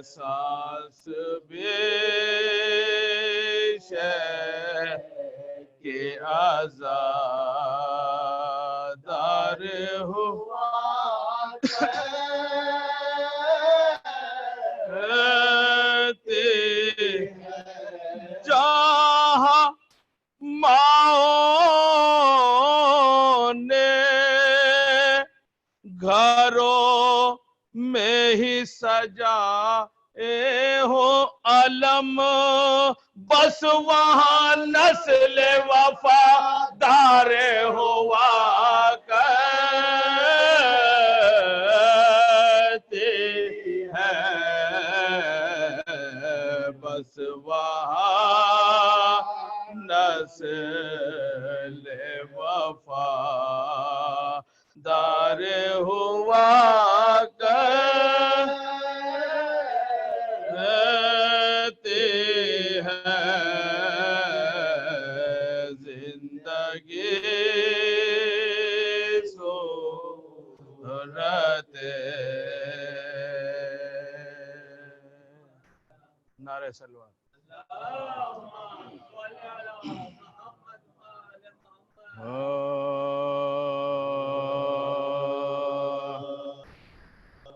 احساس بیش ہے کہ عزادار ہوا جہاں ماؤں نے گھروں میں ہی سجا ہو علم بس وہاں نسل وفادار ہوا کرتے ہیں بس وہاں نسل وفادار ہوا کرتے ہیں زندگی صورت نعرہ سلوات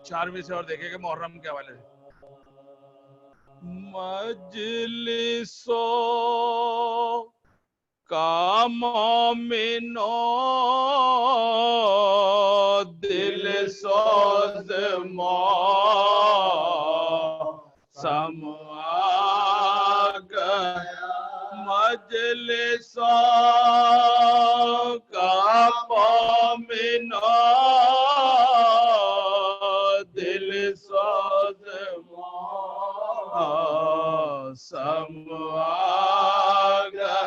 چارویں سے اور دیکھیں کہ محرم کے حوالے سے مجلسوں کا مومنوں دل سوز موسم آ گیا مجلسوں کا مومنوں دل سوز موسم آ گیا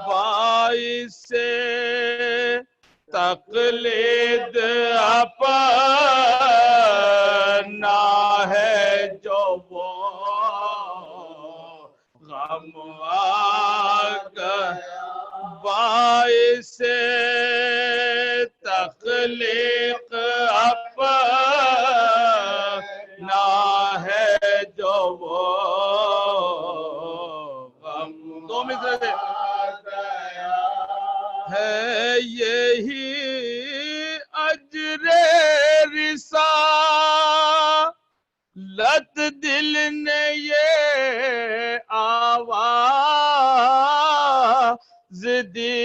باعث تقلید اپنا ہے جو وہ غم آ گیا باعث تخلیق اپنا ہے جو وہ غم دو مصرے سے ہے یہی اجر رسالت دل نے یہ آواز دی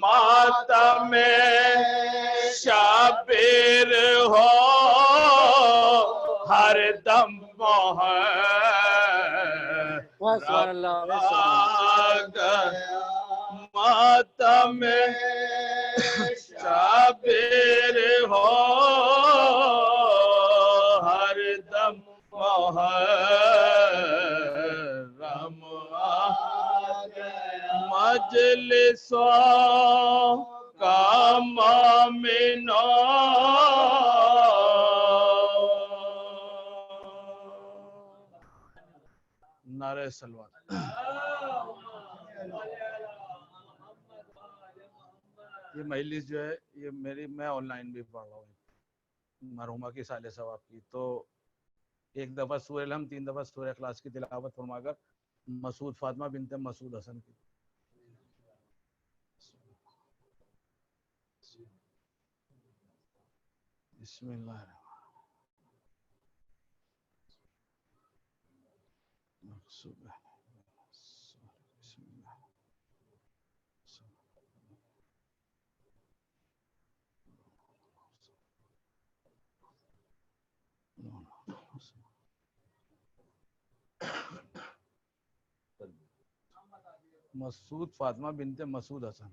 ماتم شبیر ہو ہر دم ماتم شبیر ہو ہر دم محرم مجلسوں کا مومنوں نعرہ سلوات یہ مجلس جو ہے یہ میں آن لائن بھی پڑھ رہا ہوں مرحومہ کی سال ثواب کی تو ایک دفعہ سورہ الحمد 3 دفعہ سورہ اخلاص کی تلاوت فرما کر مسعود فاطمہ بنت مسعود حسن کی بسم اللہ مسعود فاطمہ بنت مسعود حسن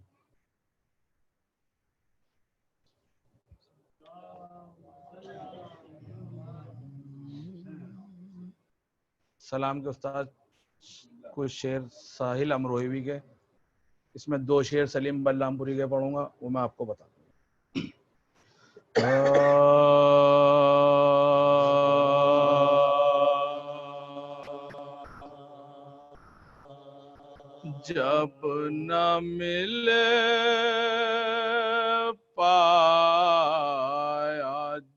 سلام کے استاد کوئی شعر ساحل امروہوی کے اس میں 2 شعر سلیم بلرام پوری کے پڑھوں گا وہ میں آپ کو بتا دوں جب نہ ملے پایا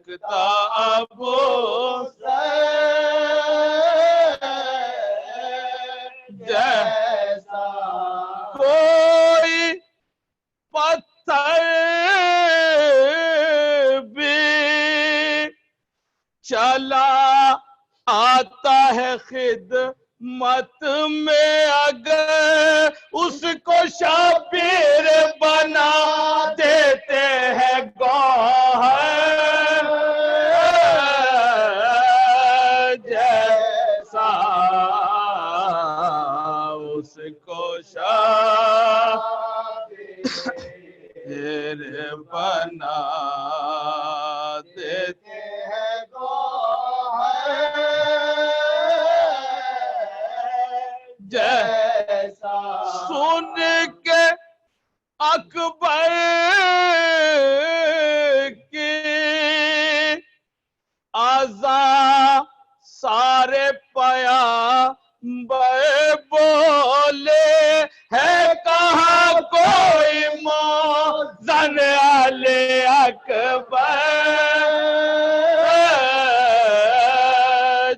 مہکتا ابو جیسا کوئی پتھر بھی چلا آتا ہے خدمت میں اگر اس کو شبیر بنا دیتے ہیں گوہر جیسا اس کو شبیر بنا دیتے جیسا سن کے اکبر کی آزاں سارے پیامبر بولے ہے کہاں کوئی موزن علی اکبر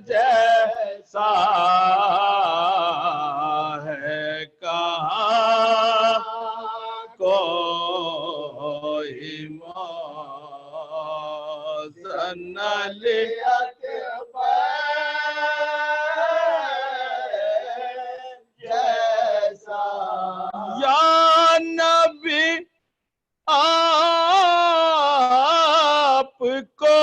جیسا ہے کہاں کوئی موزن علی جیسا یا نبی آپ کو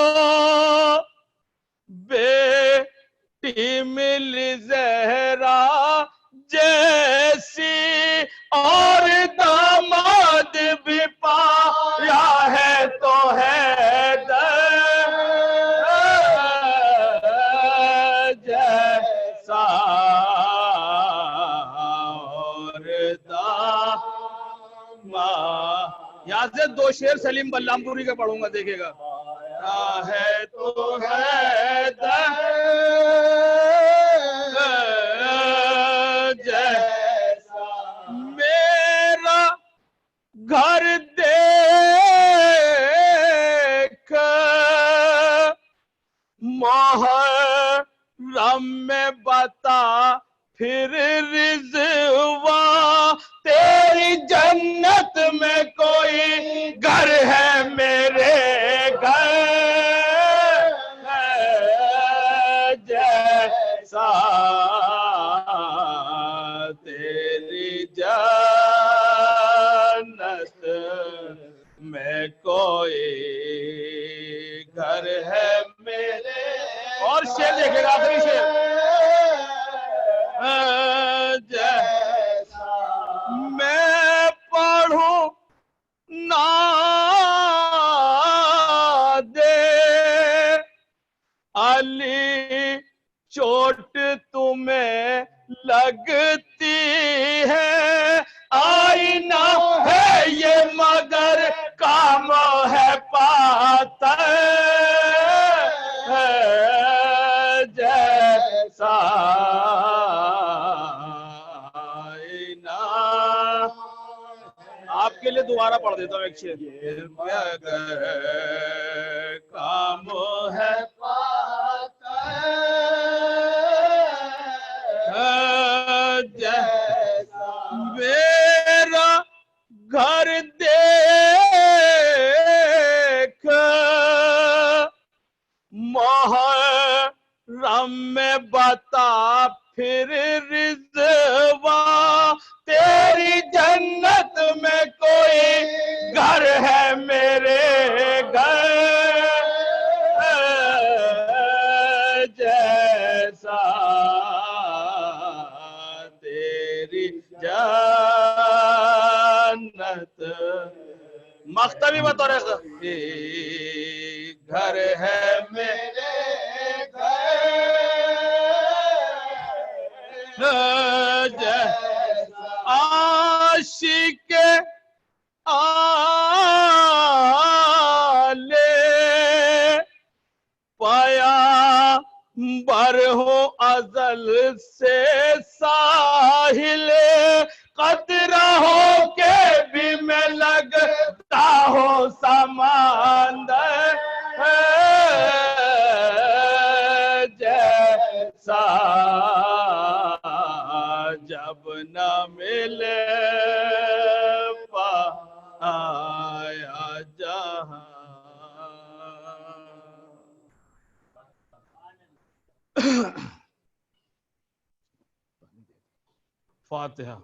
بیٹی مل زہرا جیسی اور داماد بھی پایا ہے تو حیدر جیسا اور داماد یہاں سے دو شعر سلیم بلرام پوری کا پڑھوں گا دیکھے گا ہے تو حیدر جیسا میرا گھر دیکھ محرم میں بتا پھر رضوان تیری جنت میں کوئی گھر ہے میرے گھر جیسا تیری جنت میں کوئی گھر ہے میرے اور شعر دیکھے گا آخری شعر جیسا میں پڑھوں نہ دے علی چوٹ تمہیں لگتی ہے آئینہ ہے یہ مگر کام ہے پاتر جیسا آئینہ آپ کے لیے دوبارہ پڑھ دیتا ہوں ایک شعر مگر کام ہے میرا گھر دیکھ محرم میں بتا پھر رضوان تیری جنت میں کوئی گھر ہے میرے گھر جیسا تیری جنت مختمی بطور گھر ہے میرے عاشق آلے پیامبر ہو ازل سے ساحل قطرہ ہو کے بھی میں لگتا ہوں سمندر دل پایا جہاں فاتحہ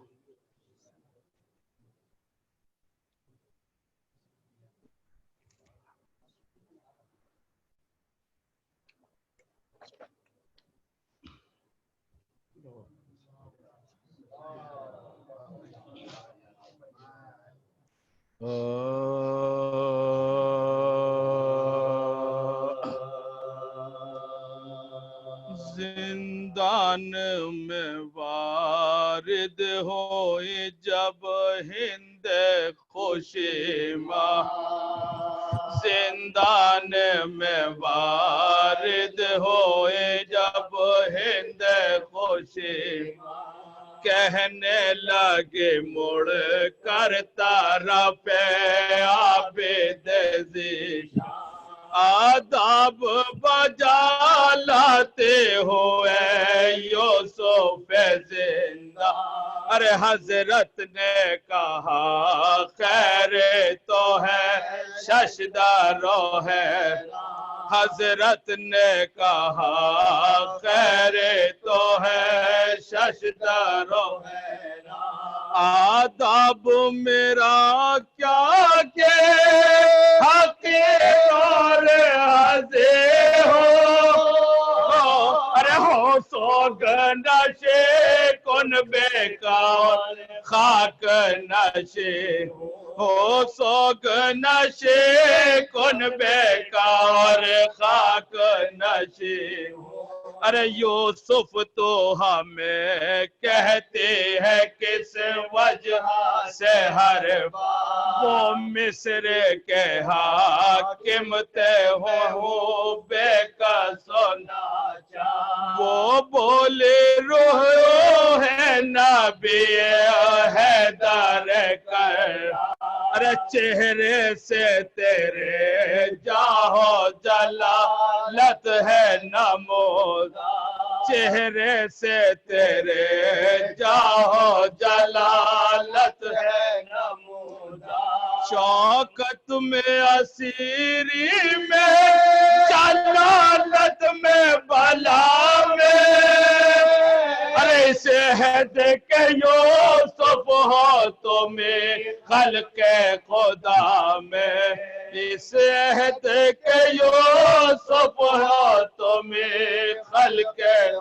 زندان میں وارد ہوئے جب ہند خوشیما زندان میں وارد ہوئے جب ہند خوشیما کہنے لگے مڑ کر تارا پہ عابد ذیشان آداب بجا لاتے ہوئے یوسف زندہ ارے حضرت نے کہا خیر تو ہے ششدارو ہے حضرت نے کہا خیر تو ہے ششدارو ہے آداب میرا کیا کہ حقیر اور حضے ہو ارے ہو سوگ نشے کن بیکار خاک نشے ہو سوگ نشے کن بیکار خاک نشے ارے یوسف تو ہمیں کہتے ہیں کس وجہ سے ہر بار وہ مصر کے حاکم تے ہو بے کس وہ بولے روح ہے نبی حیدر کر ارے چہرے سے تیرے جاہو جلالت ہے نمود چہرے سے تیرے جاہو جلالت ہے نمود شوکت میں اسیری میں جلالت میں بلا میں ارے اسے ہے دیکھ یوسف ہو تمہیں خلق خدا میں اس عہد کے یوسف ہو تمہیں خلق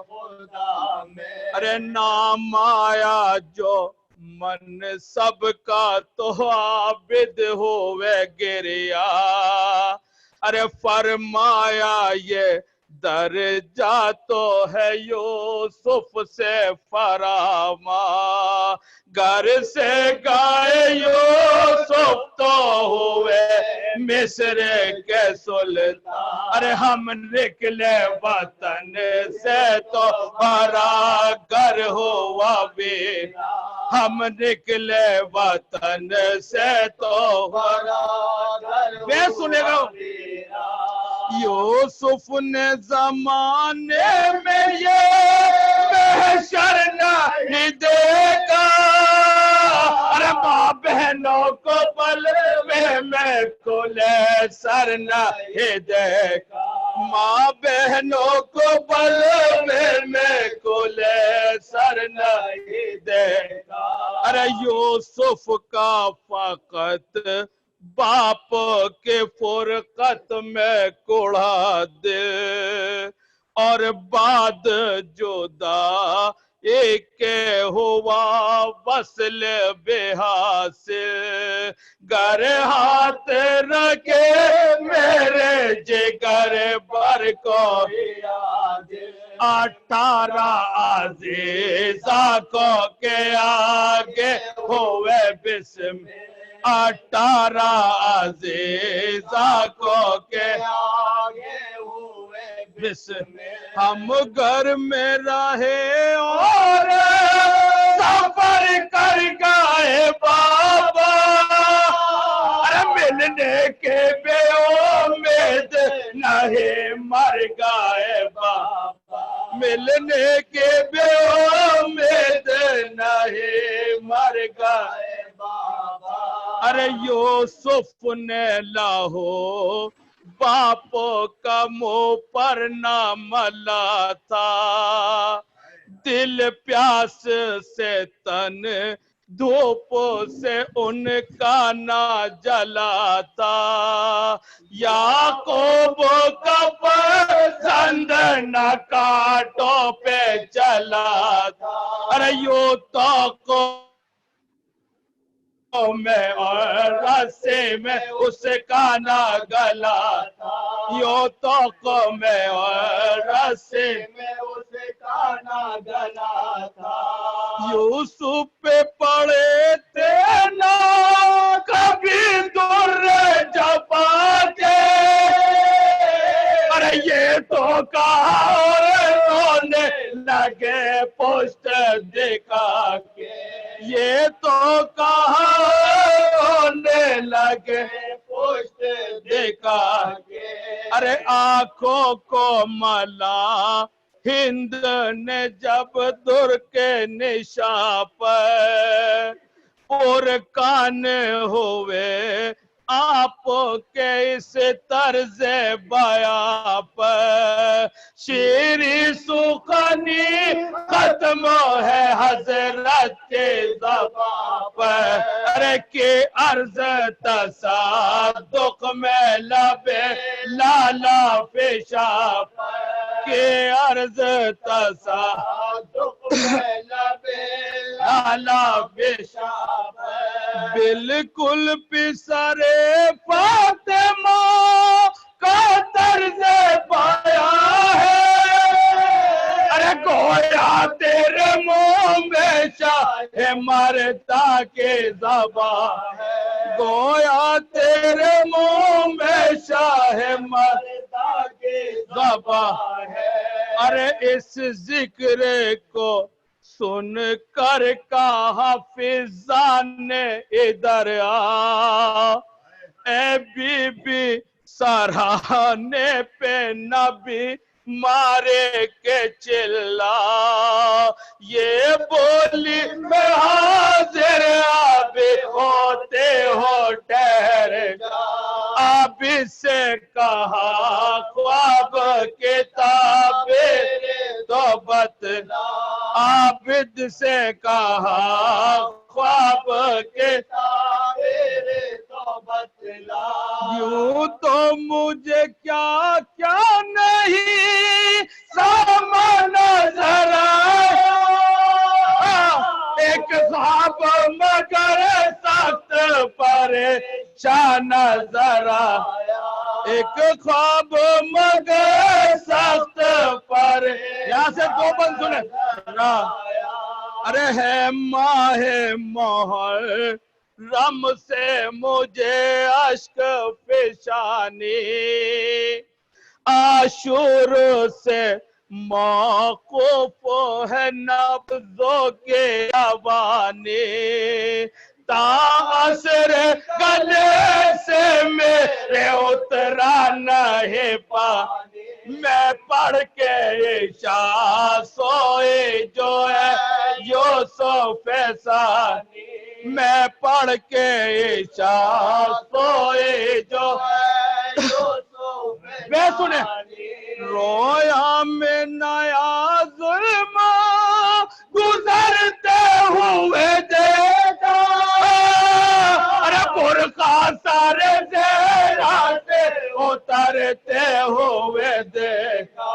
خدا میں ارے نام آیا جو منصب کا تو عابد ہوئے گریا ارے فرمایا یہ درجہ تو ہے یوسف سے فراما گھر سے گائے یوسف تو ہوئے مصر کے سلطان ارے ہم نکلے وطن سے تو ہمارا گھر ہوا بیرا ہم نکلے وطن سے تو ہمارا گھر بے سنے گا یوسف نے زمانے میں یہ محشر نہیں دیکھا ارے ماں بہنوں کو بلوے میں کھلے سر نہیں دیکھا ماں بہنوں کو بلوے میں کھلے سر نہیں دیکھا ارے یوسف کا فقط باپ کے فرقت میں کوڑا دے اور بعد جدا ایک ہوا وصل بے حاصل گر ہاتھ رکھے میرے جگر بر کو 18 عزیزہ کو کے آگے ہوئے بسم 18 عزیزہ کو کے آگے ہوئے بسم ہم گھر میں رہے اور سفر کر گئے بابا ارے ملنے کے بے امید نہیں مر گئے بابا ملنے کے بے امید نہیں مر گئے بابا ارے یوسف نے لاہو باپ کا منہ پر نہ ملا تھا دل پیاس سے تن دھوپ سے ان کا نہ جلا تھا یعقوب کا پسند نہ کانٹوں پہ چلا تھا ارے یوں تو میں اور راستے میں اس کا نہ گلا یوں تو میں اور راستے میں اس کا نہ گلا تھا یوسف پہ پڑے تھے نا کبھی در جپا کے ارے یہ تو کہا اور رونے لگے پشت دکھا کے یہ تو کہا رونے لگے پشت دکھا کے ارے آنکھوں کو ملا ہند نے جب در کے نشاں پر اور کان ہوئے آپ کے اس طرز بیاں پر شیریں سخنی ختم ہے حضرت کے زبان پر ارے کہ عرض تصادق میں لبے لالا پیشاب کہ عرض تصادق میں لبے لالا پیشاب بالکل پسر فاطمہ کا طرز بیاں ہے ارے گویا تیرے منہ میں شاہ مرتا کے زبان ہے گویا تیرے منہ میں شاہ مرتا کے زبان ہے ارے اس ذکر کو سن کر کہا فضان ادھر آ اے بی بی سراہنے پہ نبی مارے کے چلا یہ بولی میں حاضر اب ہوتے ہو ٹھہر اب سے کہا خواب کے تعبیر تو بتلا عابد سے کہا خواب کے تعبیر تو بتلا یوں تو مجھے کیا کیا نہیں ساما نظر آیا ایک خواب مگر سخت پریشان نظر آیا ایک خواب مگر سخت پر یہاں سے دو بند سنیں ارے ہے ماہ محرم سے مجھے اشک فشانی عاشور سے موقوف ہے نبضوں کے جوانی تاثر گلے سے میرے اترا نہیں پانی میں پڑھ کے عشاء سوئی جو ہے یوسف ثانی میں پڑھ کے عشاء سوئی جو ہے یوسف میں سنیں رویا میں نیا ظلم گزرتے ہوئے دیکھا ارے برقع سارے زہرا سے اترتے ہوئے دیکھا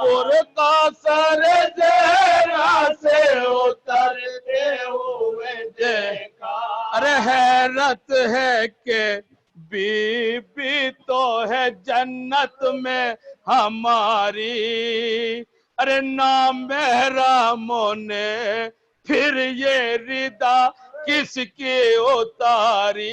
برقع سارے زہرا سے اترتے ہوئے دیکھا ارے حیرت ہے کہ بی بی تو ہے جنت میں ہماری ارے نامحرموں نے پھر یہ ردا کس کی اتاری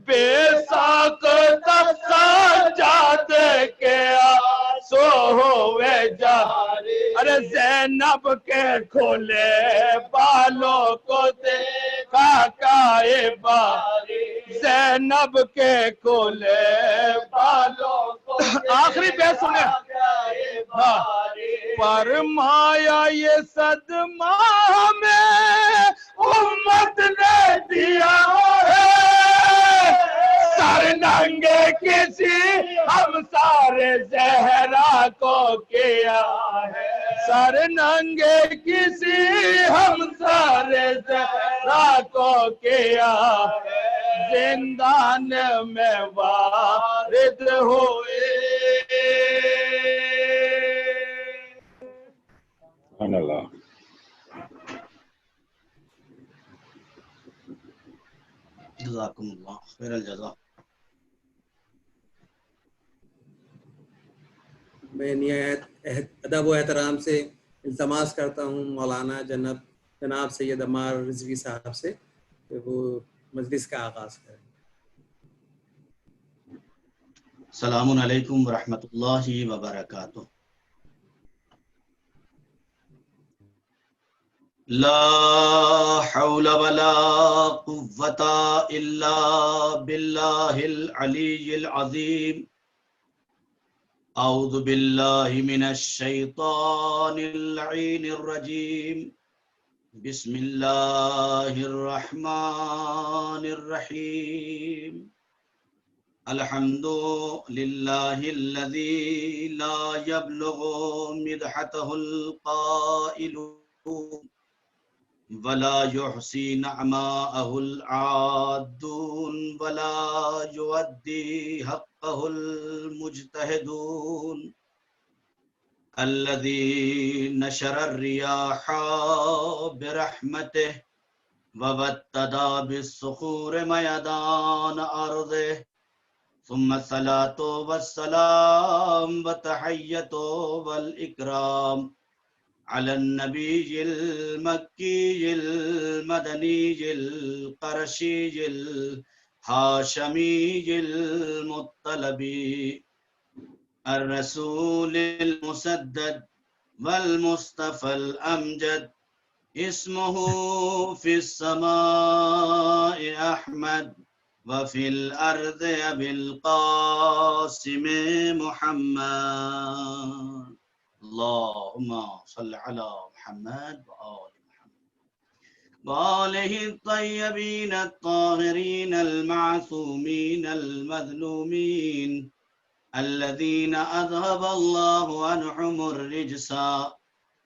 بے ساکت سجاد کے آنسو ہوئے جاری ارے زینب کے کھلے بالوں کو دیکھا کائے باری زینب کے کھلے بالوں کو آخری بیت سنیں فرمایا یہ صدمہ میں امت نے دیا ہے، سر ننگے کسی ہم سارے زہرا کو کیا ہے، سر ننگے کسی ہم سارے زہرا کو کیا ہے، زندان میں وارد ہوئے۔ سبحان اللہ۔ جزاکم اللہ خیر الجزا۔ میں نہایت ادب و احترام سے التماس کرتا ہوں مولانا جناب سید عمار رضوی صاحب سے کہ وہ مجلس کا آغاز کریں۔ السلام علیکم ورحمۃ اللہ وبرکاتہ۔ لا حول ولا قوة الا باللہ العلی العظیم۔ اعوذ باللہ من الشیطان اللعین الرجیم۔ بسم اللہ الرحمن الرحیم۔ الحمد للہ الذی لا یبلغ مدحته القائلون ولا يحصي نعماءه العادون ولا يؤدي حقه المجتهدون الذي نشر الرياح برحمته وبتد بالصخور ميدان أرضه ثم الصلاة والسلام والتحية والإكرام على النبي المكي المدني القرشي الهاشمي المطلبي الرسول المسدد والمصطفى الأمجد اسمه في السماء أحمد وفي الأرض أبي القاسم محمد اللهم صل على محمد وآل محمد وآله الطيبين الطاهرين المعصومين المظلومين الذين أذهب الله عنهم الرجس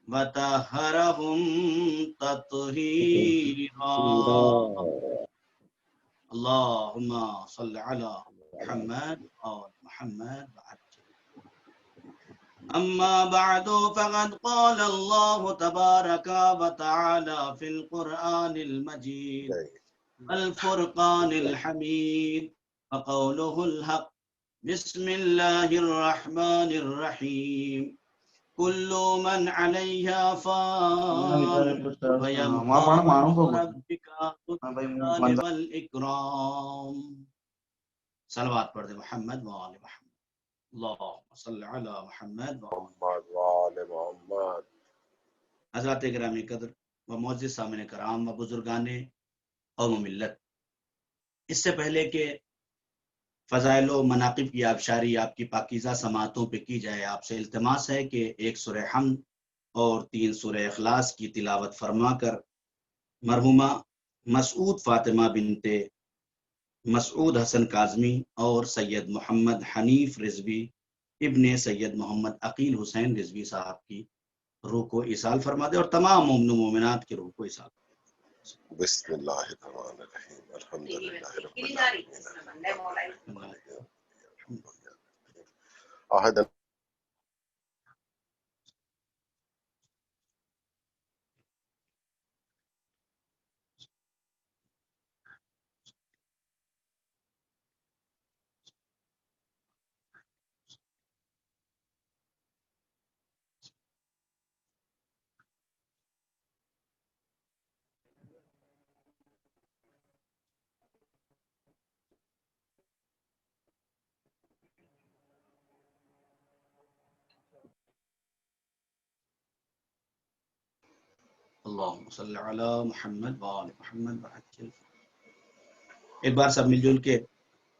وطهرهم تطهيرا اللهم صل على محمد وآل محمد أما بعد فقد قال الله تبارك وتعالى في القرآن المجيد الفرقان الحميد وقوله الحق بسم الله الرحمن الرحيم كل من عليها فان ويبقى ربك ذو الجلال والإكرام۔ صلوات پڑھ دے محمد وآل محمد۔ اللہم صل علی محمد وآل محمد۔ حضرات گرامی قدر و معزز سامعین کرام و بزرگان قوم و ملت، اس سے پہلے کہ فضائل و مناقب کی آبشاری آپ کی پاکیزہ سماعتوں پہ کی جائے، آپ سے التماس ہے کہ ایک سورہ حمد اور 3 سورہ اخلاص کی تلاوت فرما کر مرحومہ مسعود فاطمہ بنت مسعود حسن کاظمی اور سید محمد حنیف رضوی ابن سید محمد عقیل حسین رضوی صاحب کی روح کو ایصال فرما دے اور تمام مومن و مومنات کی روح کو ایصال فرما دے۔ بسم اللہ الرحمن الرحیم الحمد للہ رب العالمین۔ اللہم صلی علی محمد وآل محمد وعجل۔ ایک بار سب مل جل کے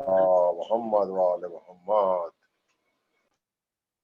على محمد وعلى محمد.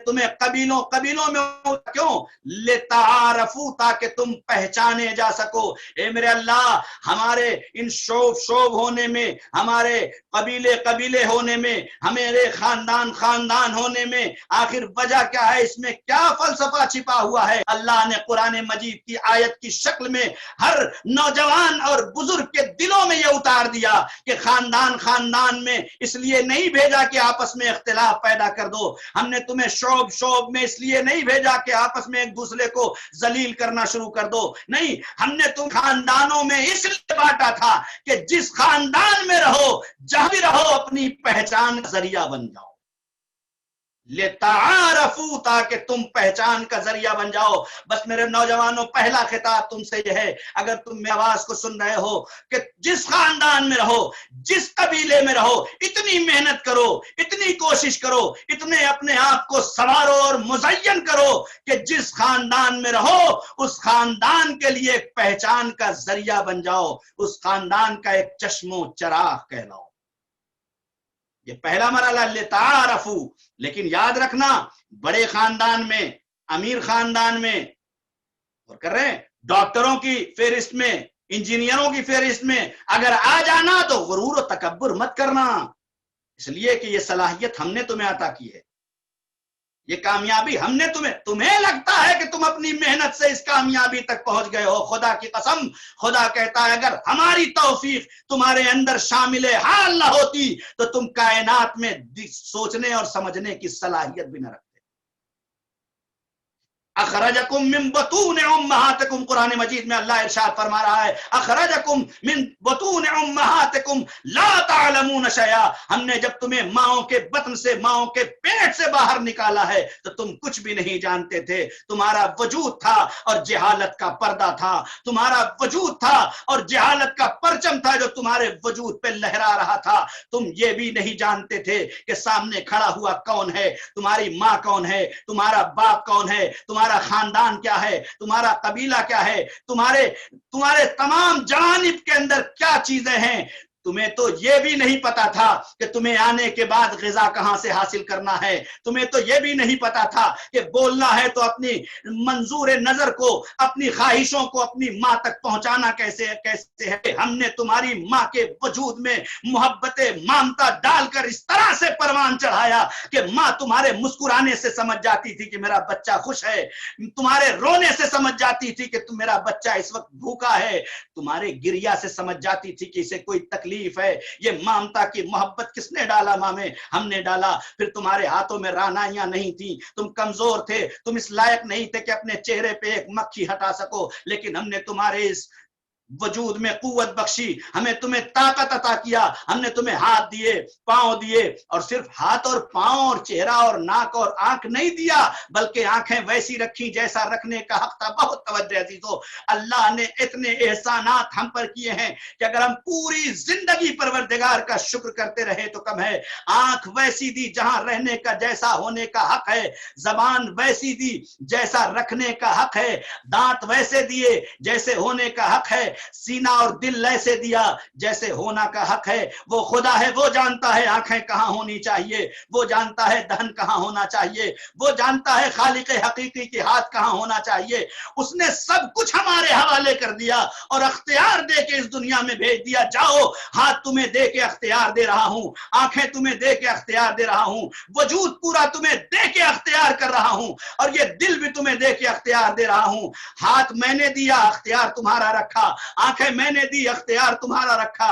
تمہیں قبیلوں قبیلوں میں کیوں؟ لتعارفو، تاکہ تم پہچانے جا سکو۔ اے میرے اللہ، ہمارے ان شعب ہونے میں، ہمارے قبیلے قبیلے ہونے میں، ہمارے خاندان خاندان ہونے میں آخر وجہ کیا ہے؟ اس میں کیا فلسفہ چھپا ہوا ہے؟ اللہ نے قرآن مجید کی آیت کی شکل میں ہر نوجوان اور بزرگ کے دلوں میں یہ اتار دیا کہ خاندان خاندان میں اس لیے نہیں بھیجا کہ آپس میں اختلاف پیدا کر دو، ہم نے تمہیں شعب میں اس لیے نہیں بھیجا کہ آپس میں ایک دوسرے کو ذلیل کرنا شروع کر دو، نہیں، ہم نے تم خاندانوں میں اس لیے بانٹا تھا کہ جس خاندان میں رہو، جہاں بھی رہو، اپنی پہچان کا ذریعہ بن جاؤ۔ لتعارفو، تاکہ تم پہچان کا ذریعہ بن جاؤ۔ بس میرے نوجوانوں، پہلا خطاب تم سے یہ ہے، اگر تم میری آواز کو سن رہے ہو، کہ جس خاندان میں رہو، جس قبیلے میں رہو، اتنی محنت کرو، اتنی کوشش کرو، اتنے اپنے آپ کو سنوارو اور مزین کرو کہ جس خاندان میں رہو اس خاندان کے لیے ایک پہچان کا ذریعہ بن جاؤ، اس خاندان کا ایک چشم و چراغ کہلاؤ۔ یہ پہلا مرحلہ، لتعارفو۔ لیکن یاد رکھنا، بڑے خاندان میں، امیر خاندان میں، اور کر رہے ہیں ڈاکٹروں کی فہرست میں، انجینئروں کی فہرست میں اگر آ جانا تو غرور و تکبر مت کرنا، اس لیے کہ یہ صلاحیت ہم نے تمہیں عطا کی ہے، یہ کامیابی ہم نے تمہیں لگتا ہے کہ تم اپنی محنت سے اس کامیابی تک پہنچ گئے ہو، خدا کی قسم، خدا کہتا ہے اگر ہماری توفیق تمہارے اندر شامل حال نہ ہوتی تو تم کائنات میں سوچنے اور سمجھنے کی صلاحیت بھی نہ رکھتے۔ اخرجکم من بطون امہاتکم، قرآن مجید میں اللہ ارشاد فرما رہا ہے، اخرجکم من بطون امہاتکم لا تعلمون شیئا، ہم نے جب تمہیں ماؤں کے بطن سے، ماؤں کے پیٹ سے باہر نکالا ہے تو تم کچھ بھی نہیں جانتے تھے، تمہارا وجود تھا اور جہالت کا پردہ تھا، تمہارا وجود تھا اور جہالت کا پرچم تھا جو تمہارے وجود پہ لہرا رہا تھا، تم یہ بھی نہیں جانتے تھے کہ سامنے کھڑا ہوا کون ہے، تمہاری ماں کون ہے، تمہارا باپ کون ہے، تمہارا خاندان کیا ہے، تمہارا قبیلہ کیا ہے، تمہارے تمام جوانب کے اندر کیا چیزیں ہیں۔ تمہیں تو یہ بھی نہیں پتا تھا کہ تمہیں آنے کے بعد غذا کہاں سے حاصل کرنا ہے، تمہیں تو یہ بھی نہیں پتا تھا کہ بولنا ہے تو اپنی منظور نظر کو، اپنی خواہشوں کو اپنی ماں تک پہنچانا کیسے ہے۔ ہم نے تمہاری ماں کے وجود میں محبت مامتا ڈال کر اس طرح سے پروان چڑھایا کہ ماں تمہارے مسکرانے سے سمجھ جاتی تھی کہ میرا بچہ خوش ہے، تمہارے رونے سے سمجھ جاتی تھی کہ میرا بچہ اس وقت بھوکا ہے، تمہارے گریا سے سمجھ جاتی تھی کہ اسے کوئی تکلیف ہے۔ یہ مامتا کی محبت کس نے ڈالا؟ ماں میں ہم نے ڈالا۔ پھر تمہارے ہاتھوں میں رعنائیاں نہیں تھیں، تم کمزور تھے، تم اس لائق نہیں تھے کہ اپنے چہرے پہ ایک مکھی ہٹا سکو، لیکن ہم نے تمہارے اس وجود میں قوت بخشی، ہمیں تمہیں طاقت عطا کیا، ہم نے تمہیں ہاتھ دیے، پاؤں دیے، اور صرف ہاتھ اور پاؤں اور چہرہ اور ناک اور آنکھ نہیں دیا، بلکہ آنکھیں ویسی رکھی جیسا رکھنے کا حق تھا۔ بہت توجہ عزیزو، اللہ نے اتنے احسانات ہم پر کیے ہیں کہ اگر ہم پوری زندگی پروردگار کا شکر کرتے رہے تو کم ہے۔ آنکھ ویسی دی جہاں رہنے کا جیسا ہونے کا حق ہے، زبان ویسی دی جیسا رکھنے کا حق ہے، دانت ویسے دیے جیسے ہونے کا حق ہے، سینہ اور دل ایسے دیا جیسے ہونا کا حق ہے۔ وہ خدا ہے، وہ جانتا ہے آنکھیں کہاں ہونی چاہیے، وہ جانتا ہے دہن کہاں ہونا چاہیے، وہ جانتا ہے خالق حقیقی کے ہاتھ کہاں ہونا چاہیے۔ اس نے سب کچھ ہمارے حوالے کر دیا اور اختیار دے کے اس دنیا میں بھیج دیا، جاؤ، ہاتھ تمہیں دے کے اختیار دے رہا ہوں، آنکھیں تمہیں دے کے اختیار دے رہا ہوں، وجود پورا تمہیں دے کے اختیار کر رہا ہوں، اور یہ دل بھی تمہیں دے کے اختیار دے رہا ہوں۔ ہاتھ میں نے دیا، اختیار تمہارا رکھا، آنکھیں میں نے دی، اختیار تمہارا رکھا،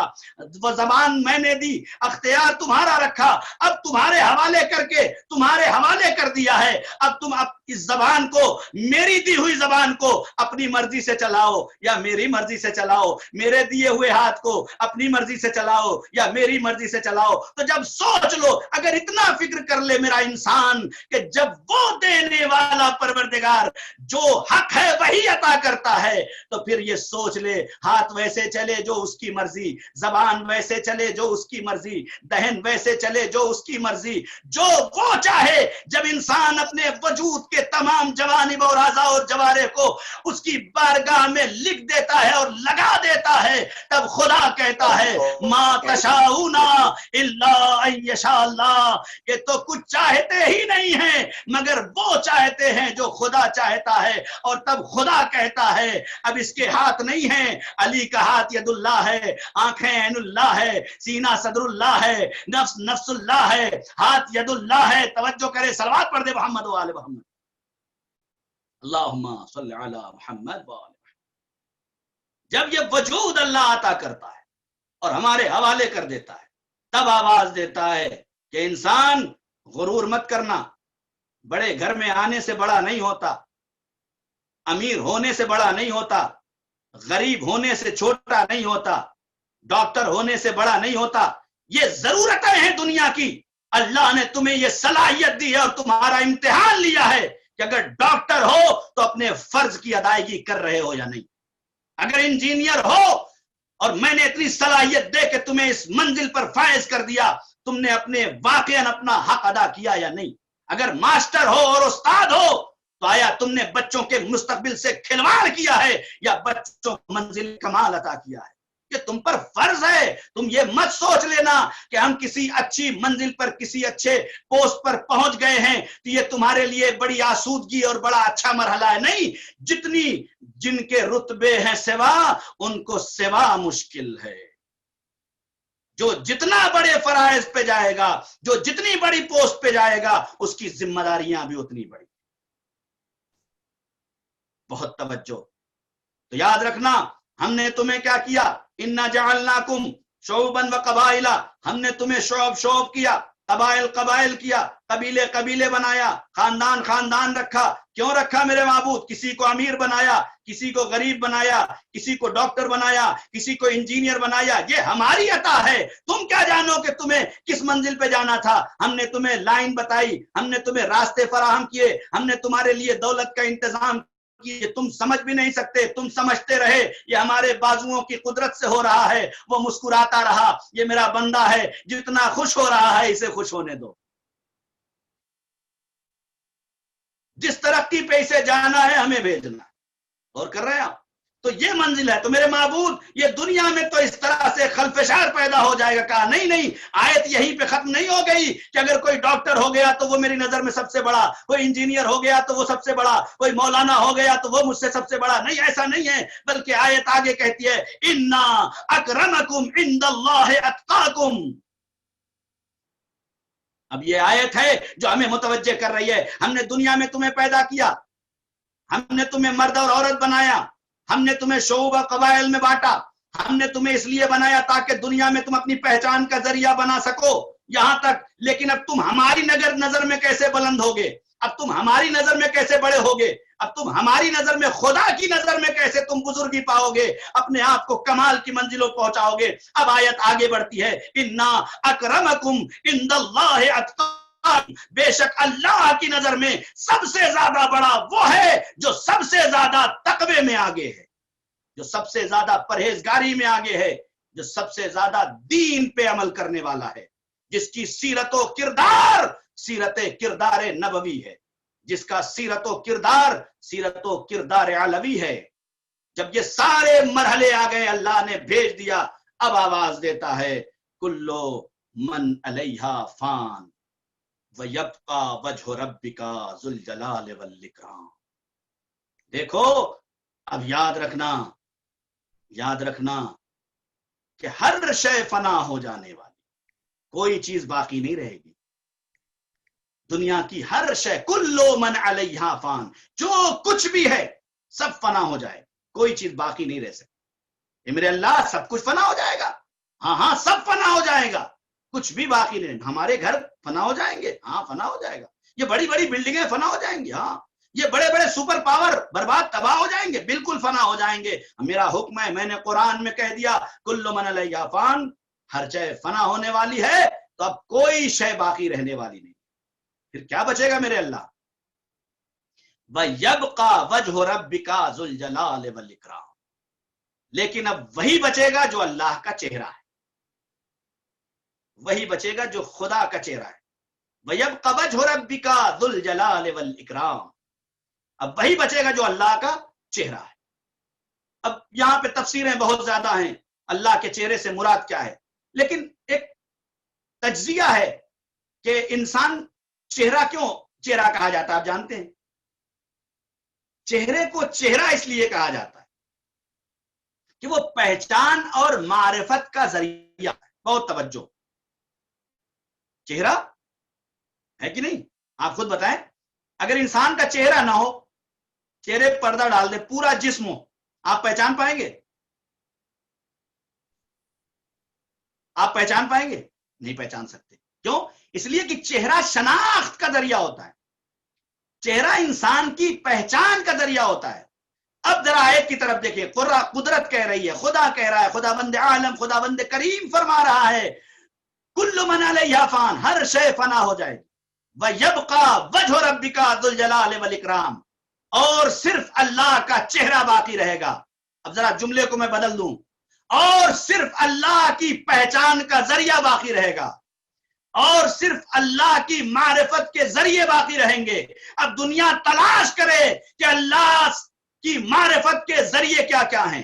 وہ زبان میں نے دی، اختیار تمہارا رکھا۔ اب تمہارے حوالے کر کے تمہارے حوالے کر دیا ہے، اب تم اس زبان کو، میری دی ہوئی زبان کو اپنی مرضی سے چلاؤ یا میری مرضی سے چلاؤ، میرے دیے ہوئے ہاتھ کو اپنی مرضی سے چلاؤ یا میری مرضی سے چلاؤ۔ تو جب سوچ لو، اگر اتنا فکر کر لے میرا انسان کہ جب وہ دینے والا پروردگار جو حق ہے وہی عطا کرتا ہے، تو پھر یہ سوچ لے، ہاتھ ویسے چلے جو اس کی مرضی، زبان ویسے چلے جو اس کی مرضی، دہن ویسے چلے جو اس کی مرضی، جو وہ چاہے۔ جب انسان اپنے وجود کے تمام جوانب اور اعضاء اور جوارح کو اس کی بارگاہ میں لکھ دیتا ہے اور لگا دیتا ہے تب خدا کہتا ہے ما تشاؤون الا ان یشاء اللہ، یہ تو کچھ چاہتے ہی نہیں ہیں مگر وہ چاہتے ہیں جو خدا چاہتا ہے، اور تب خدا کہتا ہے اب اس کے ہاتھ نہیں ہیں، علی کا ہاتھ ید اللہ ہے، آنکھیں عین اللہ ہے، سینہ صدر اللہ ہے، نفس نفس اللہ ہے، ہاتھ ید اللہ ہے۔ توجہ کرے، صلوات پڑھ دے محمد و آل محمد، اللہم صلی علی محمد و آل محمد۔ جب یہ وجود اللہ عطا کرتا ہے اور ہمارے حوالے کر دیتا ہے، تب آواز دیتا ہے کہ انسان غرور مت کرنا، بڑے گھر میں آنے سے بڑا نہیں ہوتا، امیر ہونے سے بڑا نہیں ہوتا، غریب ہونے سے چھوٹا نہیں ہوتا، ڈاکٹر ہونے سے بڑا نہیں ہوتا۔ یہ ضرورتیں ہیں دنیا کی، اللہ نے تمہیں یہ صلاحیت دی ہے اور تمہارا امتحان لیا ہے کہ اگر ڈاکٹر ہو تو اپنے فرض کی ادائیگی کر رہے ہو یا نہیں، اگر انجینئر ہو اور میں نے اتنی صلاحیت دے کہ تمہیں اس منزل پر فائز کر دیا، تم نے اپنے واقعاً اپنا حق ادا کیا یا نہیں، اگر ماسٹر ہو اور استاد ہو تو آیا تم نے بچوں کے مستقبل سے کھلواڑ کیا ہے یا بچوں کو منزل کمال عطا کیا ہے؟ یہ تم پر فرض ہے۔ تم یہ مت سوچ لینا کہ ہم کسی اچھی منزل پر کسی اچھے پوسٹ پر پہنچ گئے ہیں تو یہ تمہارے لیے بڑی آسودگی اور بڑا اچھا مرحلہ ہے، نہیں۔ جتنی جن کے رتبے ہیں سوا، ان کو سوا مشکل ہے۔ جو جتنا بڑے فرائض پہ جائے گا، جو جتنی بڑی پوسٹ پہ جائے گا، اس کی ذمہ داریاں بھی اتنی بڑی۔ بہت توجہ۔ تو یاد رکھنا، ہم نے تمہیں کیا کیا؟ انا جعلناکم شعوبا وقبائل، ہم نے تمہیں شعوب کیا، قبائل قبائل کیا، قبیلے قبیلے بنایا، خاندان خاندان رکھا۔ کیوں رکھا میرے معبود؟ کسی کو امیر بنایا، کسی کو غریب بنایا، کسی کو ڈاکٹر بنایا، کسی کو انجینئر بنایا۔ یہ ہماری عطا ہے، تم کیا جانو کہ تمہیں کس منزل پہ جانا تھا؟ ہم نے تمہیں لائن بتائی، ہم نے تمہیں راستے فراہم کیے، ہم نے تمہارے لیے دولت کا انتظام یہ تم سمجھ بھی نہیں سکتے۔ تم سمجھتے رہے یہ ہمارے بازوؤں کی قدرت سے ہو رہا ہے، وہ مسکراتا رہا، یہ میرا بندہ ہے، جتنا خوش ہو رہا ہے اسے خوش ہونے دو۔ جس ترقی پہ اسے جانا ہے ہمیں بھیجنا۔ اور کر رہے ہیں آپ؟ تو یہ منزل ہے۔ تو میرے معبود یہ دنیا میں تو اس طرح سے خلفشار پیدا ہو جائے گا۔ کہا نہیں نہیں، آیت یہیں پہ ختم نہیں ہو گئی کہ اگر کوئی ڈاکٹر ہو گیا تو وہ میری نظر میں سب سے بڑا، کوئی انجینئر ہو گیا تو وہ سب سے بڑا، کوئی مولانا ہو گیا تو وہ مجھ سے سب سے بڑا۔ نہیں، ایسا نہیں ہے، بلکہ آیت آگے کہتی ہے انا اکرمکم عند اللہ اتقاکم۔ اب یہ آیت ہے جو ہمیں متوجہ کر رہی ہے۔ ہم نے دنیا میں تمہیں پیدا کیا، ہم نے تمہیں مرد اور عورت بنایا، ہم نے تمہیں شعوب اور قبائل میں بانٹا، ہم نے تمہیں اس لیے بنایا تاکہ دنیا میں تم اپنی پہچان کا ذریعہ بنا سکو، یہاں تک۔ لیکن اب تم ہماری نظر میں کیسے بلند ہوگے؟ اب تم ہماری نظر میں کیسے بڑے ہوگے؟ اب تم ہماری نظر میں، خدا کی نظر میں کیسے تم بزرگی پاؤ گے، اپنے آپ کو کمال کی منزلوں پہنچاؤ گے؟ اب آیت آگے بڑھتی ہے انا اکرمکم عند اللہ اتقاکم، بے شک اللہ کی نظر میں سب سے زیادہ بڑا وہ ہے جو سب سے زیادہ تقوی میں آگے ہے، جو سب سے زیادہ پرہیزگاری میں آگے ہے، جو سب سے زیادہ دین پہ عمل کرنے والا ہے، جس کی سیرت و کردار سیرت کردار نبوی ہے، جس کا سیرت و کردار علوی ہے۔ جب یہ سارے مرحلے آ گئے، اللہ نے بھیج دیا، اب آواز دیتا ہے کلو من علیہا فان وَيَبْقَى وَجْهُ رَبِّكَ ذُو الْجَلَالِ وَالْإِكْرَامِ۔ دیکھو اب یاد رکھنا کہ ہر شے فنا ہو جانے والی، کوئی چیز باقی نہیں رہے گی۔ دنیا کی ہر شے، کلو من علیہا فان، جو کچھ بھی ہے سب فنا ہو جائے، کوئی چیز باقی نہیں رہ سکتی۔ میرے اللہ سب کچھ فنا ہو جائے گا، ہاں سب فنا ہو جائے گا، کچھ بھی باقی نہیں۔ ہمارے گھر فنا ہو جائیں گے، ہاں فنا ہو جائے گا۔ یہ بڑی بڑی بلڈنگیں فنا ہو جائیں گی، ہاں۔ یہ بڑے بڑے سپر پاور برباد تباہ ہو جائیں گے، بالکل فنا ہو جائیں گے۔ میرا حکم ہے، میں نے قرآن میں کہہ دیا کل من علیہا فان، ہر شے فنا ہونے والی ہے، تو اب کوئی شے باقی رہنے والی نہیں۔ پھر کیا بچے گا میرے اللہ؟ وَيَبْقَى وَجْهُ رَبِّكَ ذُو الْجَلَالِ وَالْإِكْرَامِ، لیکن اب وہی بچے گا جو اللہ کا چہرہ ہے، وہی بچے گا جو خدا کا چہرہ ہے۔ وَيَبْقَى وَجْهُ رَبِّكَ ذُو الْجَلَالِ وَالْإِكْرَامِ، اب وہی بچے گا جو اللہ کا چہرہ ہے۔ اب یہاں پہ تفسیریں بہت زیادہ ہیں اللہ کے چہرے سے مراد کیا ہے، لیکن ایک تجزیہ ہے کہ انسان چہرہ کیوں چہرہ کہا جاتا ہے، آپ جانتے ہیں چہرے کو چہرہ اس لیے کہا جاتا ہے کہ وہ پہچان اور معرفت کا ذریعہ ہے۔ بہت توجہ، چہرہ ہے کہ نہیں؟ آپ خود بتائیں، اگر انسان کا چہرہ نہ ہو، چہرے پر پردہ ڈال دے، پورا جسم ہو، آپ پہچان پائیں گے؟ آپ پہچان پائیں گے؟ نہیں پہچان سکتے۔ کیوں؟ اس لیے کہ چہرہ شناخت کا ذریعہ ہوتا ہے، چہرہ انسان کی پہچان کا ذریعہ ہوتا ہے۔ اب ذرا ایک کی طرف دیکھیں، قدرت کہہ رہی ہے، خدا کہہ رہا ہے، خدا بند عالم، خدا بند کریم فرما رہا ہے کل من علیہا فان، ہر شے فنا ہو جائے، وَيَبْقَى وَجْهُ رَبِّكَ ذُو الْجَلَالِ وَالْإِكْرَامِ، اور صرف اللہ کا چہرہ باقی رہے گا۔ اب ذرا جملے کو میں بدل دوں، اور صرف اللہ کی پہچان کا ذریعہ باقی رہے گا، اور صرف اللہ کی معرفت کے ذریعے باقی رہیں گے۔ اب دنیا تلاش کرے کہ اللہ کی معرفت کے ذریعے کیا کیا ہیں،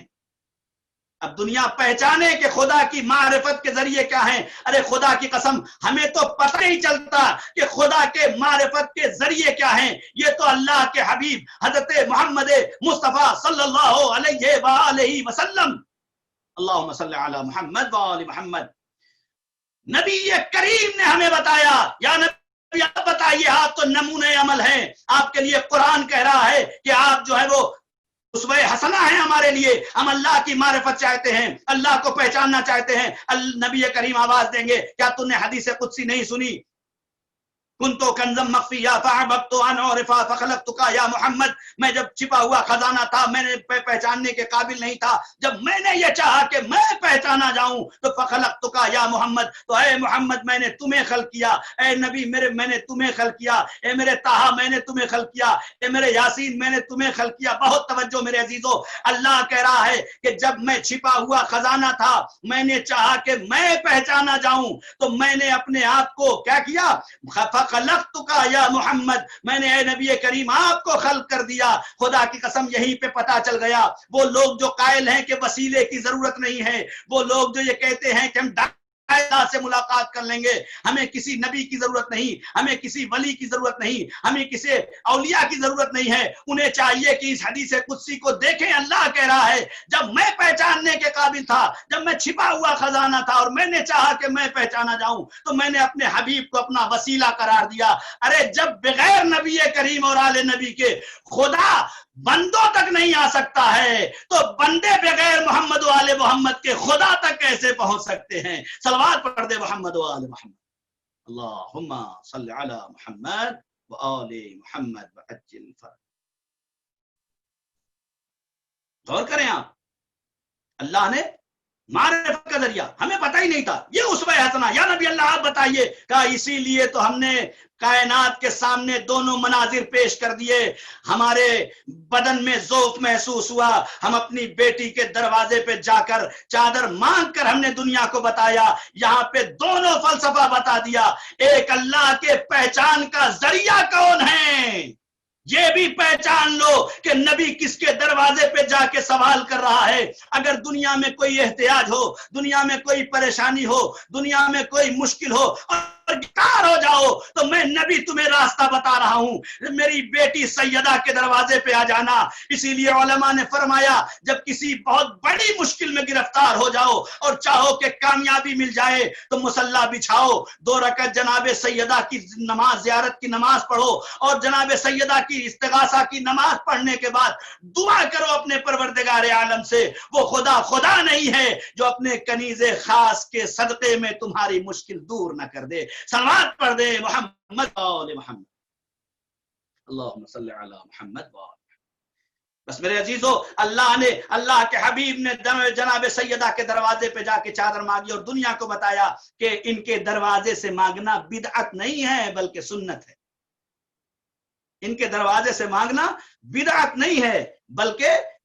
اب دنیا پہچانے کہ خدا کی معرفت کے ذریعے کیا ہیں۔ ارے خدا کی قسم، ہمیں تو پتہ نہیں چلتا کہ خدا کے معرفت کے ذریعے کیا ہیں، یہ تو اللہ کے حبیب حضرت محمد مصطفیٰ صلی اللہ علیہ وآلہ وسلم، اللہم صلی علی محمد وآل محمد، نبی کریم نے ہمیں بتایا۔ یا نبی آپ بتائیے، آپ تو نمونہ عمل ہیں، آپ کے لیے قرآن کہہ رہا ہے کہ آپ جو ہے وہ اسوہ حسنہ ہیں ہمارے لیے، ہم اللہ کی معرفت چاہتے ہیں، اللہ کو پہچاننا چاہتے ہیں۔ نبی کریم آواز دیں گے، کیا تم نے حدیث قدسی نہیں سنی؟ کنتو کنزم مخفیا فاحببت ان اعرف فخلقتک یا محمد، میں جب چھپا ہوا خزانہ تھا، میں نے پہچاننے کے قابل نہیں تھا، جب میں نے یہ چاہا کہ میں پہچانا جاؤں تو فخلقتک یا محمد، تو اے محمد میں نے تمہیں خلق کیا، اے نبی میں نے تمہیں خلق کیا، اے میرے طٰہٰ میں نے تمہیں خلق کیا، اے میرے یاسین میں نے تمہیں خلق کیا۔ بہت توجہ میرے عزیزو، اللہ کہہ رہا ہے کہ جب میں چھپا ہوا خزانہ تھا، میں نے چاہا کہ میں پہچانا جاؤں تو میں نے اپنے آپ کو کیا کیا؟ خلقتک یا محمد، میں نے اے نبی کریم آپ کو خلق کر دیا۔ خدا کی قسم یہیں پہ پتا چل گیا، وہ لوگ جو قائل ہیں کہ وسیلے کی ضرورت نہیں ہے، وہ لوگ جو یہ کہتے ہیں کہ ہم اللہ سے ملاقات کر لیں گے، ہمیں کسی نبی کی ضرورت نہیں، ہمیں کسی ولی کی ضرورت نہیں، ہمیں کسی اولیاء کی ضرورت نہیں ہے، انہیں چاہیے کہ اس حدیث قدسی کو دیکھیں۔ اللہ کہہ رہا ہے جب میں پہچاننے کے قابل تھا، جب میں چھپا ہوا خزانہ تھا اور میں نے چاہا کہ میں پہچانا جاؤں تو میں نے اپنے حبیب کو اپنا وسیلہ قرار دیا۔ ارے جب بغیر نبی کریم اور آل نبی کے خدا بندوں تک نہیں آ سکتا ہے تو بندے بغیر محمد و آل محمد کے خدا تک کیسے پہنچ سکتے ہیں؟ صلوات پڑھ دے محمد و آل محمد، اللہم صلی علی محمد و آل محمد وعجل فرج۔ غور کریں آپ، اللہ نے معرفت کا ذریعہ ہمیں پتہ ہی نہیں تھا، یہ اسوہ حسنہ۔ یا نبی اللہ آپ بتائیے، کہا اسی لیے تو ہم نے کائنات کے سامنے دونوں مناظر پیش کر دیے، ہمارے بدن میں ذوق محسوس ہوا، ہم اپنی بیٹی کے دروازے پہ جا کر چادر مانگ کر ہم نے دنیا کو بتایا، یہاں پہ دونوں فلسفہ بتا دیا۔ ایک اللہ کے پہچان کا ذریعہ کون ہے، یہ بھی پہچان لو کہ نبی کس کے دروازے پہ جا کے سوال کر رہا ہے۔ اگر دنیا میں کوئی احتیاج ہو، دنیا میں کوئی پریشانی ہو، دنیا میں کوئی مشکل ہو اور بیکار ہو جاؤ تو میں نبی تمہیں راستہ بتا رہا ہوں، میری بیٹی سیدہ کے دروازے پہ آ جانا۔ اسی لیے علماء نے فرمایا جب کسی بہت بڑی مشکل میں گرفتار ہو جاؤ اور چاہو کہ کامیابی مل جائے تو مصلی بچھاؤ، 2 رکعت جناب سیدہ کی نماز، زیارت کی نماز پڑھو اور جناب سیدہ کی استغاثہ کی نماز پڑھنے کے بعد دعا کرو اپنے پروردگار عالم سے۔ وہ خدا نہیں ہے جو اپنے کنیز خاص کے صدقے میں تمہاری مشکل دور نہ کر دے۔ صلوات پڑھ دے محمد آل محمد، اللہم صلی علی محمد وآل۔ بس میرے عزیزو، اللہ نے، اللہ کے حبیب نے جناب سیدہ کے دروازے پہ جا کے چادر مانگی اور دنیا کو بتایا کہ ان کے دروازے سے مانگنا بدعت نہیں ہے بلکہ سنت ہے۔ ان کے دروازے سے مانگنا بدعت نہیں ہے بلکہ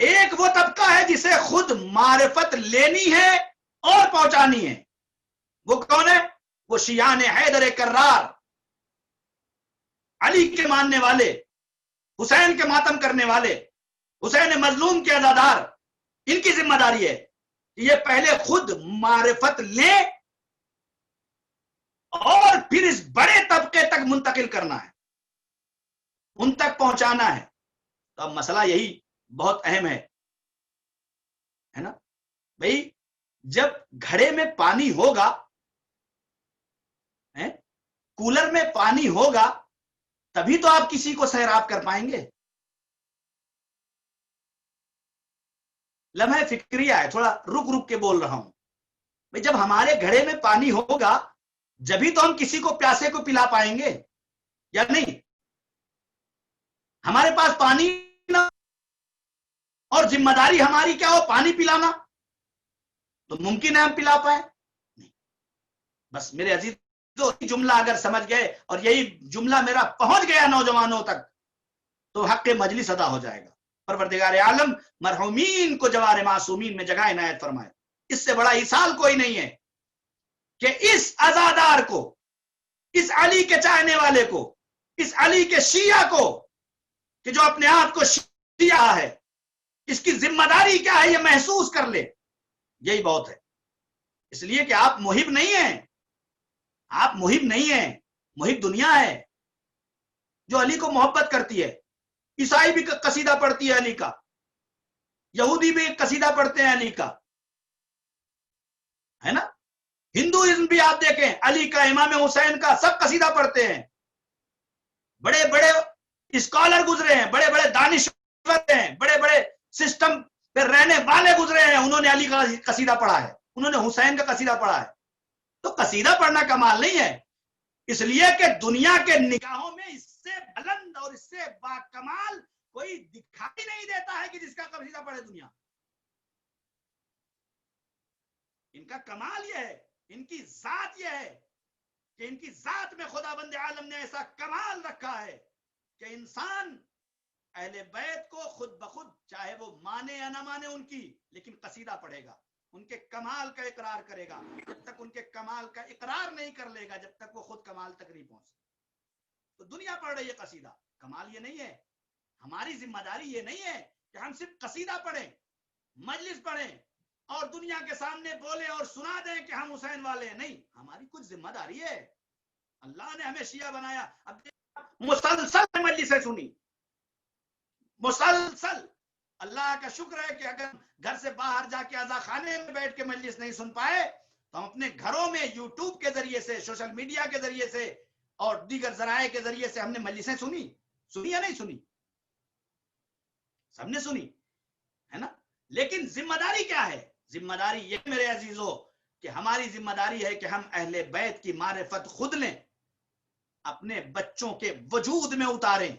ایک وہ طبقہ ہے جسے خود معرفت لینی ہے اور پہنچانی ہے. وہ کون ہے؟ وہ شیعان حیدر کرار، علی کے ماننے والے، حسین کے ماتم کرنے والے، حسین مظلوم کے عزادار. ان کی ذمہ داری ہے کہ یہ پہلے خود معرفت لیں اور پھر اس بڑے طبقے تک منتقل کرنا ہے، ان تک پہنچانا ہے. تو اب مسئلہ یہی بہت اہم ہے نا بھئی، جب گھڑے میں پانی ہوگا، کولر میں پانی ہوگا، تبھی تو آپ کسی کو سیراب کر پائیں گے. لمحہ فکریہ ہے، تھوڑا رک رک کے بول رہا ہوں. بھئی جب ہمارے گھڑے میں پانی ہوگا جبھی تو ہم کسی کو پیاسے کو پلا پائیں گے یا نہیں. ہمارے پاس پانی نہ اور ذمہ داری ہماری کیا ہو پانی پلانا، تو ممکن ہے ہم پلا پائیں؟ نہیں. بس میرے عزیز جملہ اگر سمجھ گئے اور یہی جملہ میرا پہنچ گیا نوجوانوں تک تو حق مجلس ادا ہو جائے گا. پروردگار عالم مرحومین کو جوار معصومین میں جگہ عنایت فرمائے. اس سے بڑا ایصال کوئی نہیں ہے کہ اس عزادار کو، اس علی کے چاہنے والے کو، اس علی کے شیعہ کو، کہ جو اپنے آپ کو شیعہ ہے، اس کی ذمہ داری کیا ہے یہ محسوس کر لے. یہی بہت ہے. اس لیے کہ آپ محب نہیں ہیں، آپ محب نہیں ہیں، محب دنیا ہے جو علی کو محبت کرتی ہے. عیسائی بھی قصیدہ پڑھتی ہے علی کا، یہودی بھی قصیدہ پڑھتے ہیں علی کا، ہے نا. ہندوازم بھی آپ دیکھیں علی کا، امام حسین کا، سب قصیدہ پڑھتے ہیں. بڑے بڑے اسکالر گزرے ہیں، بڑے بڑے دانشور ہیں، بڑے بڑے سسٹم پہ رہنے والے گزرے ہیں، انہوں نے علی کا قصیدہ پڑھا ہے، انہوں نے حسین کا قصیدہ پڑھا ہے. تو قصیدہ پڑھنا کمال نہیں ہے، اس لیے کہ دنیا کے نگاہوں میں اس سے بلند اور اس سے باکمال کوئی دکھائی نہیں دیتا ہے کہ جس کا قصیدہ پڑھے دنیا. ان کا کمال یہ ہے، ان کی ذات یہ ہے کہ ان کی ذات میں خدا بند عالم نے ایسا کمال رکھا ہے کہ انسان اہل بیت کو خود بخود چاہے وہ مانے یا نہ مانے ان کی، لیکن قصیدہ پڑھے گا، ان کے کمال کا اقرار کرے گا. جب تک ان کے کمال کا اقرار نہیں کر لے گا، جب تک وہ خود کمال تک نہیں پہنچ. تو دنیا پڑھ رہی ہے قصیدہ، کمال یہ نہیں ہے. ہماری ذمہ داری یہ نہیں ہے کہ ہم صرف قصیدہ پڑھیں، مجلس پڑھیں اور دنیا کے سامنے بولیں اور سنا دیں کہ ہم حسین والے ہیں. نہیں، ہماری کچھ ذمہ داری ہے. اللہ نے ہمیں شیعہ بنایا. اب مسلسل مجلسیں سنی، مسلسل. اللہ کا شکر ہے کہ اگر گھر سے باہر جا کے عزا خانے میں بیٹھ کے مجلس نہیں سن پائے تو ہم اپنے گھروں میں یوٹیوب کے ذریعے سے، سوشل میڈیا کے ذریعے سے اور دیگر ذرائع کے ذریعے سے ہم نے مجلسیں سنی یا نہیں سنی؟ سب نے سنی ہے نا. لیکن ذمہ داری کیا ہے؟ ذمہ داری یہ میرے عزیزو کہ ہماری ذمہ داری ہے کہ ہم اہل بیت کی معرفت خود لیں، اپنے بچوں کے وجود میں اتاریں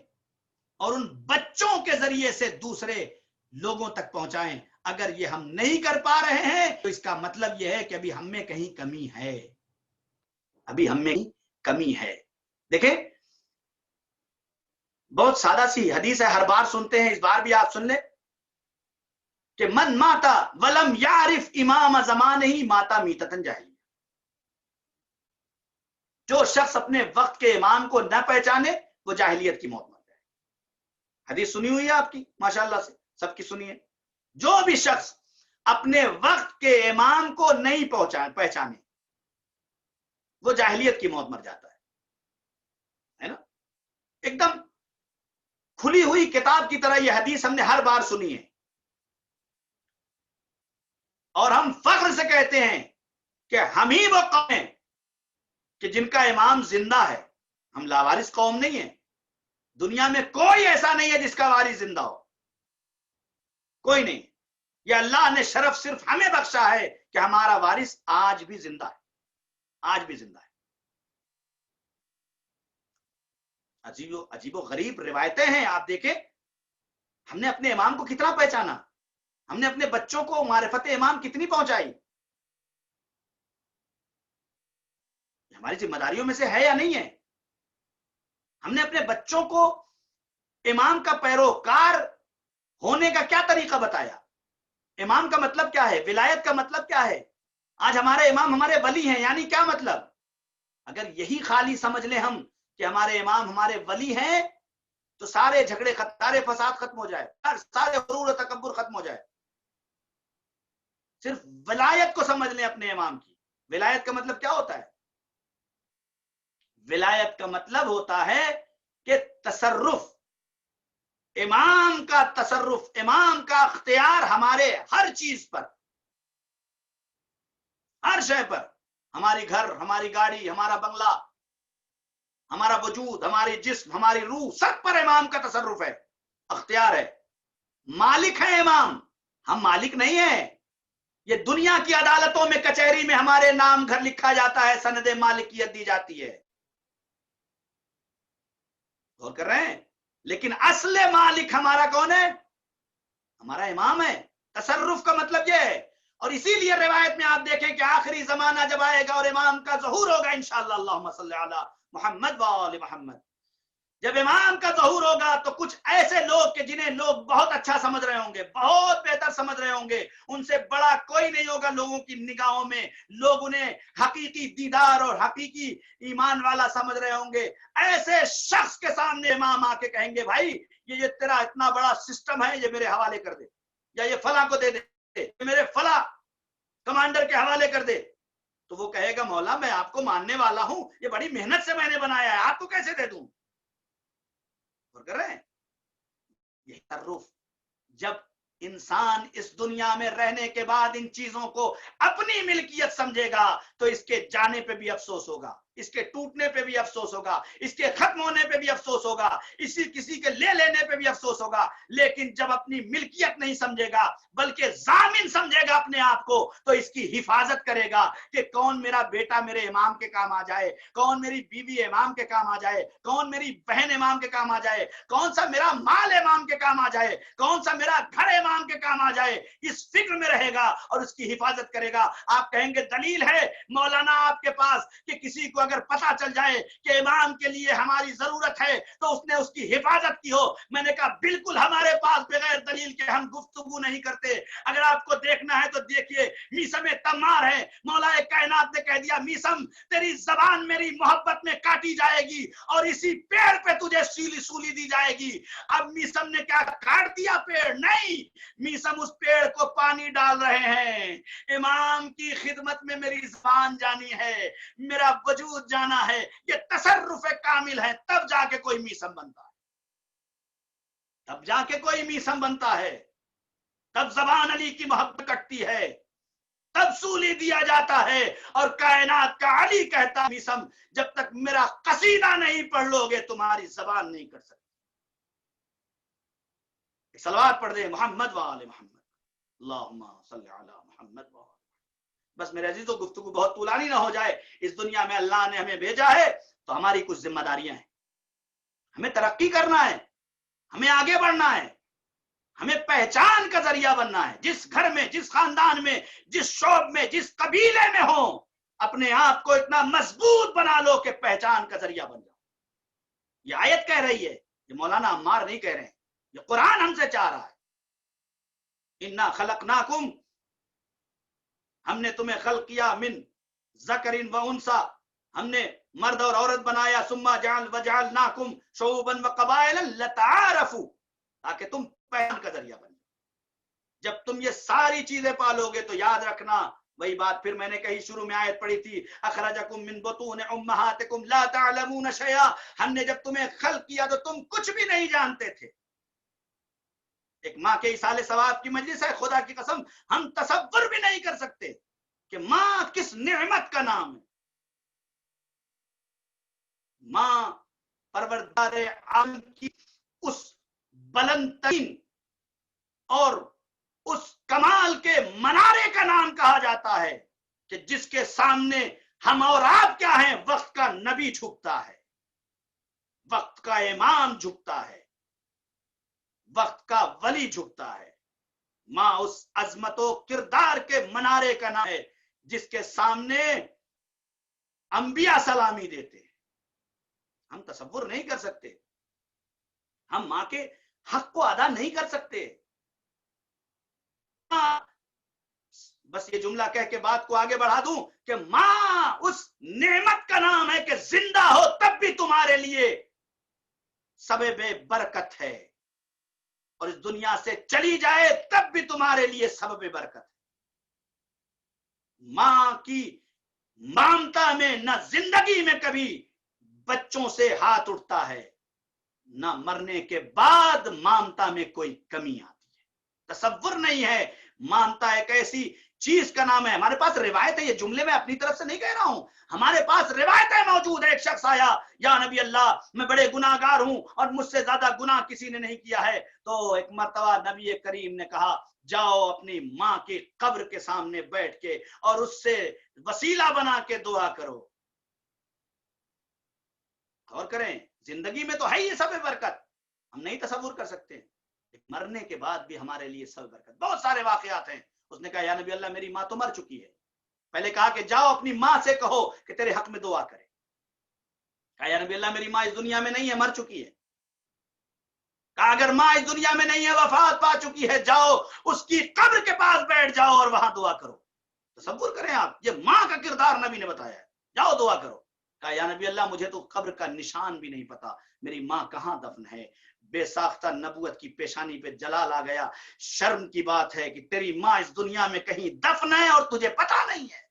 اور ان بچوں کے ذریعے سے دوسرے لوگوں تک پہنچائیں. اگر یہ ہم نہیں کر پا رہے ہیں تو اس کا مطلب یہ ہے کہ ابھی ہم میں کہیں کمی ہے، ابھی ہم میں کمی ہے. دیکھیں بہت سادہ سی حدیث ہے، ہر بار سنتے ہیں، اس بار بھی آپ سن لیں کہ من ماتا ولم یعرف امام زمانہ ماتا میتتن جاہلیہ. جو شخص اپنے وقت کے امام کو نہ پہچانے وہ جاہلیت کی موت مر جائے. حدیث سنی ہوئی ہے آپ کی ماشاءاللہ سے، سب کی سنی ہے. جو بھی شخص اپنے وقت کے امام کو نہیں پہچانے وہ جاہلیت کی موت مر جاتا ہے نا. ایک دم کھلی ہوئی کتاب کی طرح یہ حدیث ہم نے ہر بار سنی ہے اور ہم فخر سے کہتے ہیں کہ ہم ہی وہ قوم ہیں کہ جن کا امام زندہ ہے. ہم لاوارث قوم نہیں ہیں. دنیا میں کوئی ایسا نہیں ہے جس کا وارث زندہ ہو، کوئی نہیں. یہ اللہ نے شرف صرف ہمیں بخشا ہے کہ ہمارا وارث آج بھی زندہ ہے، آج بھی زندہ ہے. عجیب و غریب روایتیں ہیں. آپ دیکھیں ہم نے اپنے امام کو کتنا پہچانا، ہم نے اپنے بچوں کو معرفت امام کتنی پہنچائی. ہماری ذمہ داریوں میں سے ہے یا نہیں ہے؟ ہم نے اپنے بچوں کو امام کا پیروکار ہونے کا کیا طریقہ بتایا، امام کا مطلب کیا ہے، ولایت کا مطلب کیا ہے. آج ہمارے امام ہمارے ولی ہیں، یعنی کیا مطلب؟ اگر یہی خالی سمجھ لیں ہم کہ ہمارے امام ہمارے ولی ہیں تو سارے جھگڑے سارے فساد ختم ہو جائے، سارے غرور و تکبر ختم ہو جائے. صرف ولایت کو سمجھ لیں اپنے امام کی. ولایت کا مطلب کیا ہوتا ہے؟ ولایت کا مطلب ہوتا ہے کہ تصرف، امام کا تصرف، امام کا اختیار ہمارے ہر چیز پر، ہر شے پر، ہماری گھر، ہماری گاڑی، ہمارا بنگلہ، ہمارا وجود، ہماری جسم، ہماری روح، سب پر امام کا تصرف ہے، اختیار ہے. مالک ہے امام، ہم مالک نہیں ہیں. یہ دنیا کی عدالتوں میں کچہری میں ہمارے نام گھر لکھا جاتا ہے، سند مالکیت دی جاتی ہے، غور کر رہے ہیں؟ لیکن اصل مالک ہمارا کون ہے؟ ہمارا امام ہے. تصرف کا مطلب یہ ہے. اور اسی لیے روایت میں آپ دیکھیں کہ آخری زمانہ جب آئے گا اور امام کا ظہور ہوگا انشاءاللہ، اللہم صلی علی محمد و آل محمد، جب امام کا ظہور ہوگا تو کچھ ایسے لوگ کہ جنہیں لوگ بہت اچھا سمجھ رہے ہوں گے، بہت بہتر سمجھ رہے ہوں گے، ان سے بڑا کوئی نہیں ہوگا لوگوں کی نگاہوں میں، لوگ انہیں حقیقی دیدار اور حقیقی ایمان والا سمجھ رہے ہوں گے. ایسے شخص کے سامنے امام آ کے کہیں گے بھائی یہ تیرا اتنا بڑا سسٹم ہے، یہ میرے حوالے کر دے، یا یہ فلاں کو دے دے، میرے فلاں کمانڈر کے حوالے کر دے. تو وہ کہے گا مولا میں آپ کو ماننے والا ہوں، یہ بڑی محنت سے میں نے بنایا ہے، آپ کو کیسے دے دوں؟ کر رہے ہیں یہ تصرف. جب انسان اس دنیا میں رہنے کے بعد ان چیزوں کو اپنی ملکیت سمجھے گا تو اس کے جانے پہ بھی افسوس ہوگا، اس کے ٹوٹنے پہ بھی افسوس ہوگا، اس کے ختم ہونے پہ بھی افسوس ہوگا، کسی کے لے لینے پہ بھی افسوس ہوگا. لیکن جب اپنی ملکیت نہیں سمجھے گا بلکہ ضامن سمجھے گا اپنے آپ کو، تو اس کی حفاظت کرے گا کہ کون میرا بیٹا میرے امام کے کام آ جائے، کون میری بیوی امام کے کام آ جائے، کون میری بہن امام کے کام آ جائے، کون سا میرا مال امام کے کام آ جائے، کون سا میرا گھر امام کے کام آ جائے. اس فکر میں رہے گا اور اس کی حفاظت کرے گا. آپ کہیں گے دلیل ہے مولانا آپ کے پاس کہ کسی کو اگر پتا چل جائے کہ امام کے لیے ہماری ضرورت ہے تو اس نے اس کی حفاظت کی ہو. میں نے کہا بالکل ہمارے پاس بغیر دلیل کے ہم گفتگو نہیں کرتے. اگر آپ کو دیکھنا ہے تو دیکھیے، میسم تمار ہے، مولا کائنات نے کہہ دیا میسم تیری زبان میری محبت میں کاٹی جائے گی اور اسی پیڑ پہ تجھے سولی دی جائے گی. اب میسم نے کیا کاٹ دیا پیڑ؟ نہیں، میسم اس پیڑ کو پانی ڈال رہے ہیں. امام کی خدمت میں میری زبان جانی ہے، میرا وجود جانا ہے، یہ تصرف کامل ہے، تب جا کے کوئی میسم بنتا ہے، تب جا کے کوئی میسم بنتا ہے، تب زبان علی کی محبت کٹتی ہے، تب سولی دیا جاتا ہے. اور کائنات کا علی کہتا میسم جب تک میرا قصیدہ نہیں پڑھ لو گے تمہاری زبان نہیں کر سکتی. صلوات پڑھ دے محمد و آل محمد، اللہم صلی علی محمد و آل. بس میرے عزیزو گفتگو بہت طولانی نہ ہو جائے. اس دنیا میں اللہ نے ہمیں بھیجا ہے تو ہماری کچھ ذمہ داریاں ہیں، ہمیں ترقی کرنا ہے، ہمیں آگے بڑھنا ہے، ہمیں پہچان کا ذریعہ بننا ہے. جس گھر میں، جس خاندان میں، جس شعب میں، جس قبیلے میں ہو، اپنے آپ کو اتنا مضبوط بنا لو کہ پہچان کا ذریعہ بن جاؤ. یہ آیت کہہ رہی ہے، یہ مولانا عمار نہیں کہہ رہے ہیں، یہ قرآن ہم سے چاہ رہا ہے. انا خلقناکم، ہم نے تمہیں خلق کیا، من ذکر و انثی، ہم نے مرد اور عورت بنایا، ثم وجعلناکم شعوبا وقبائل لتعارفوا، تاکہ تم پہچان کا ذریعہ بن جاؤ. جب تم یہ ساری چیزیں پالو گے تو یاد رکھنا وہی بات پھر میں نے کہی شروع میں آیت پڑھی تھی، اخرجکم من بطون امہاتکم لا تعلمون شیئا، ہم نے جب تمہیں خلق کیا تو تم کچھ بھی نہیں جانتے تھے. ایک ماں کے ایصال ثواب کی مجلس ہے، خدا کی قسم ہم تصور بھی نہیں کر سکتے کہ ماں کس نعمت کا نام ہے. ماں پروردگار عالم کی اس بلند ترین اور اس کمال کے منارے کا نام کہا جاتا ہے کہ جس کے سامنے ہم اور آپ کیا ہیں، وقت کا نبی جھکتا ہے، وقت کا امام جھکتا ہے، وقت کا ولی جھکتا ہے. ماں اس عظمت و کردار کے منارے کا نام ہے جس کے سامنے انبیاء سلامی دیتے ہیں. ہم تصور نہیں کر سکتے، ہم ماں کے حق کو ادا نہیں کر سکتے. بس یہ جملہ کہہ کے بات کو آگے بڑھا دوں کہ ماں اس نعمت کا نام ہے کہ زندہ ہو تب بھی تمہارے لیے سبب برکت ہے، اور اس دنیا سے چلی جائے تب بھی تمہارے لیے سبب برکت ہے۔ ماں کی مامتا میں نہ زندگی میں کبھی بچوں سے ہاتھ اٹھتا ہے، نہ مرنے کے بعد مامتا میں کوئی کمی آتی ہے۔ تصور نہیں ہے، مامتا ایک ایسی چیز کا نام ہے۔ ہمارے پاس روایت ہے، یہ جملے میں اپنی طرف سے نہیں کہہ رہا ہوں، ہمارے پاس روایتیں موجود ہے۔ ایک شخص آیا، یا نبی اللہ میں بڑے گناہگار ہوں اور مجھ سے زیادہ گناہ کسی نے نہیں کیا ہے۔ تو ایک مرتبہ نبی کریم نے کہا جاؤ اپنی ماں کی قبر کے سامنے بیٹھ کے اور اس سے وسیلہ بنا کے دعا کرو۔ غور کریں، زندگی میں تو ہے یہ سب برکت، ہم نہیں تصور کر سکتے، مرنے کے بعد بھی ہمارے لیے سب برکت۔ بہت سارے واقعات ہیں۔ اس نے کہا یا نبی اللہ میری ماں تو مر چکی ہے۔ پہلے کہا کہ جاؤ اپنی ماں سے کہو کہ تیرے حق میں دعا کرے۔ کہا یا نبی اللہ میری ماں اس دنیا میں نہیں ہے، مر چکی ہے۔ کہا اگر ماں اس دنیا میں نہیں ہے، وفات پا چکی ہے، جاؤ اس کی قبر کے پاس بیٹھ جاؤ اور وہاں دعا کرو۔ تصور کریں آپ، یہ ماں کا کردار نبی نے بتایا ہے، جاؤ دعا کرو۔ کہا یا نبی اللہ مجھے تو قبر کا نشان بھی نہیں پتا، میری ماں کہاں دفن ہے۔ بے ساختہ نبوت کی پیشانی پہ جلال آ گیا۔ شرم کی بات ہے کہ تیری ماں اس دنیا میں کہیں دفن ہے اور تجھے پتا نہیں ہے۔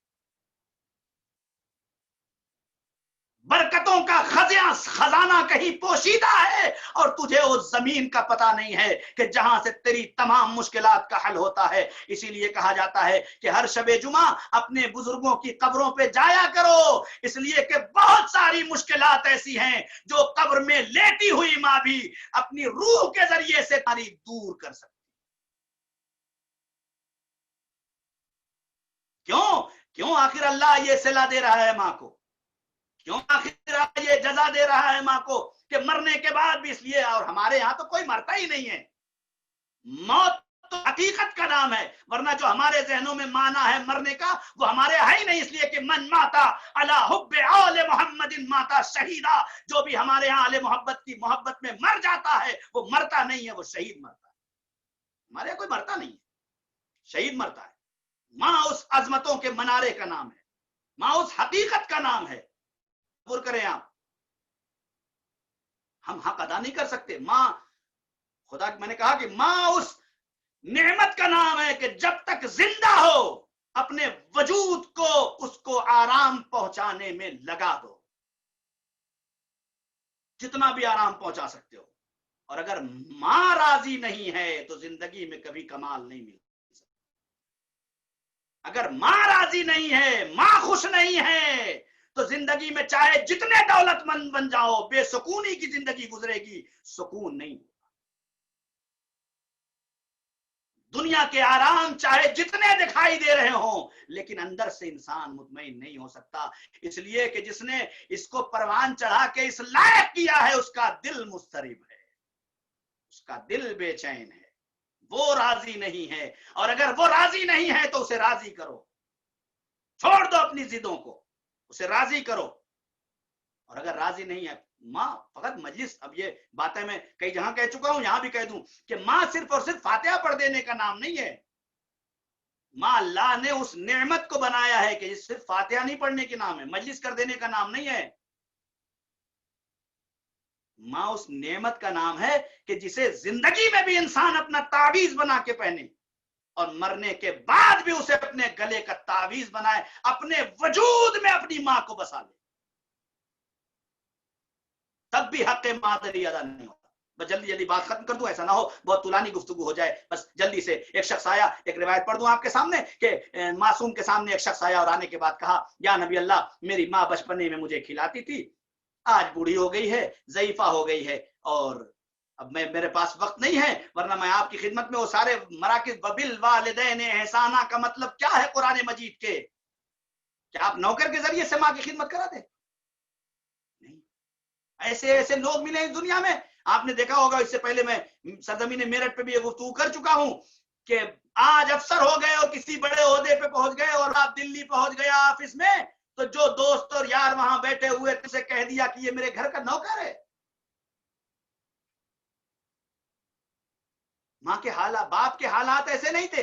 برکتوں کا خزانہ کہیں پوشیدہ ہے اور تجھے اس زمین کا پتہ نہیں ہے کہ جہاں سے تیری تمام مشکلات کا حل ہوتا ہے۔ اسی لیے کہا جاتا ہے کہ ہر شب جمعہ اپنے بزرگوں کی قبروں پہ جایا کرو، اس لیے کہ بہت ساری مشکلات ایسی ہیں جو قبر میں لیٹی ہوئی ماں بھی اپنی روح کے ذریعے سے تاری دور کر سکتی۔ کیوں آخر اللہ یہ صلہ دے رہا ہے ماں کو؟ کیوں آخر یہ جزا دے رہا ہے ماں کو کہ مرنے کے بعد بھی؟ اس لیے، اور ہمارے یہاں تو کوئی مرتا ہی نہیں ہے۔ موت تو حقیقت کا نام ہے، ورنہ جو ہمارے ذہنوں میں معنی ہے مرنے کا وہ ہمارے ہے ہی نہیں۔ اس لیے کہ من ماتا علی حب آل محمد ماتا شہیدا، جو بھی ہمارے یہاں آل محبت کی محبت میں مر جاتا ہے وہ مرتا نہیں ہے، وہ شہید مرتا ہے۔ ہمارے یہاں کوئی مرتا نہیں ہے، شہید مرتا ہے۔ ماں اس عظمتوں کے منارے کا نام ہے، ماں اس حقیقت کا نام ہے۔ تصور کریں آپ، ہم حق ادا نہیں کر سکتے۔ ماں، خدا میں نے کہا کہ ماں اس نعمت کا نام ہے کہ جب تک زندہ ہو اپنے وجود کو اس کو آرام پہنچانے میں لگا دو، جتنا بھی آرام پہنچا سکتے ہو۔ اور اگر ماں راضی نہیں ہے تو زندگی میں کبھی کمال نہیں مل سکتا۔ اگر ماں راضی نہیں ہے، ماں خوش نہیں ہے، تو زندگی میں چاہے جتنے دولت مند بن جاؤ، بے سکونی کی زندگی گزرے گی، سکون نہیں ہوگا۔ دنیا کے آرام چاہے جتنے دکھائی دے رہے ہوں، لیکن اندر سے انسان مطمئن نہیں ہو سکتا، اس لیے کہ جس نے اس کو پروان چڑھا کے اس لائق کیا ہے اس کا دل مضطرب ہے، اس کا دل بے چین ہے، وہ راضی نہیں ہے۔ اور اگر وہ راضی نہیں ہے تو اسے راضی کرو، چھوڑ دو اپنی ضدوں کو، اسے راضی کرو۔ اور اگر راضی نہیں ہے ماں، فقط مجلس، اب یہ باتیں میں کئی جہاں کہہ چکا ہوں، یہاں بھی کہہ دوں کہ ماں صرف اور صرف فاتحہ پڑھ دینے کا نام نہیں ہے۔ ماں اللہ نے اس نعمت کو بنایا ہے کہ صرف فاتحہ نہیں پڑھنے کے نام ہے، مجلس کر دینے کا نام نہیں ہے۔ ماں اس نعمت کا نام ہے کہ جسے زندگی میں بھی انسان اپنا تعویذ بنا کے پہنے اور مرنے کے بعد بھی اسے اپنے گلے کا تعویذ بنائے، اپنے وجود میں اپنی ماں کو بسا لے، تب بھی حق مادری ادا نہیں ہوتا۔ بس جلدی جلدی بات ختم کر دوں، ایسا نہ ہو بہت طولانی گفتگو ہو جائے۔ بس جلدی سے، ایک شخص آیا، ایک روایت پڑھ دوں آپ کے سامنے کہ معصوم کے سامنے ایک شخص آیا اور آنے کے بعد کہا یا نبی اللہ میری ماں بچپنے میں مجھے کھلاتی تھی، آج بوڑھی ہو گئی ہے، ضعیفہ ہو گئی ہے، اور اب میرے پاس وقت نہیں ہے، ورنہ میں آپ کی خدمت میں وہ سارے مراکز وبالوالدین احسانا کا مطلب کیا ہے قرآن مجید کے؟ کیا آپ نوکر کے ذریعے سے ماں کی خدمت کرا دیں؟ نہیں، ایسے لوگ ملے اس دنیا میں۔ آپ نے دیکھا ہوگا، اس سے پہلے میں سرزمین میرٹھ پہ بھی یہ گفتگو کر چکا ہوں کہ آج افسر ہو گئے اور کسی بڑے عہدے پہ پہنچ گئے اور آپ دلی پہنچ گیا آفس میں، تو جو دوست اور یار وہاں بیٹھے ہوئے تھے اسے کہہ دیا کہ یہ میرے گھر کا نوکر ہے۔ ماں کے حالات، باپ کے حالات ایسے نہیں تھے۔